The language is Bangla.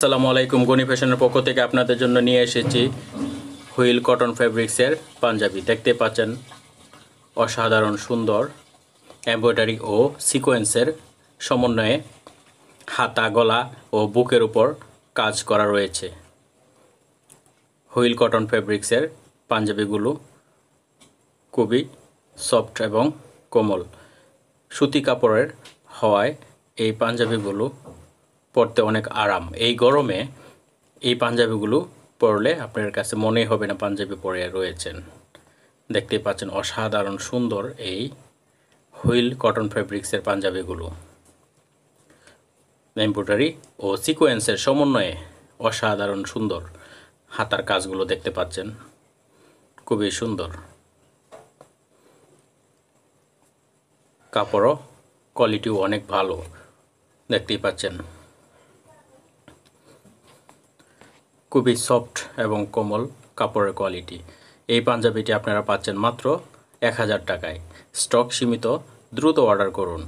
আসসালামু আলাইকুম। গনি ফ্যাশনের পক্ষ থেকে আপনাদের জন্য নিয়ে এসেছি হুইল কটন ফেব্রিক্সের পাঞ্জাবি। দেখতে পাচ্ছেন অসাধারণ সুন্দর এমব্রয়ডারি ও সিকোয়েন্সের সমন্বয়ে হাতা, গলা ও বুকের উপর কাজ করা রয়েছে। হুইল কটন ফেব্রিক্সের পাঞ্জাবিগুলো খুবই সফট এবং কোমল। সুতি কাপড়ের হওয়ায় এই পাঞ্জাবিগুলো পরতে অনেক আরাম। এই গরমে এই পাঞ্জাবিগুলো পরলে আপনার কাছে মনেই হবে না পাঞ্জাবি পরে রয়েছেন। দেখতেই পাচ্ছেন অসাধারণ সুন্দর এই হুইল কটন ফেব্রিক্সের পাঞ্জাবিগুলো। এমব্রয়ডারি ও সিকোয়েন্সের সমন্বয়ে অসাধারণ সুন্দর হাতার কাজগুলো দেখতে পাচ্ছেন, খুবই সুন্দর। কাপড়ও কোয়ালিটিও অনেক ভালো, দেখতেই পাচ্ছেন খুবই সফট এবং কোমল কাপড়ের কোয়ালিটি। এই পাঞ্জাবিটি আপনারা পাচ্ছেন মাত্র 1000 টাকায়। স্টক সীমিত, দ্রুত অর্ডার করুন।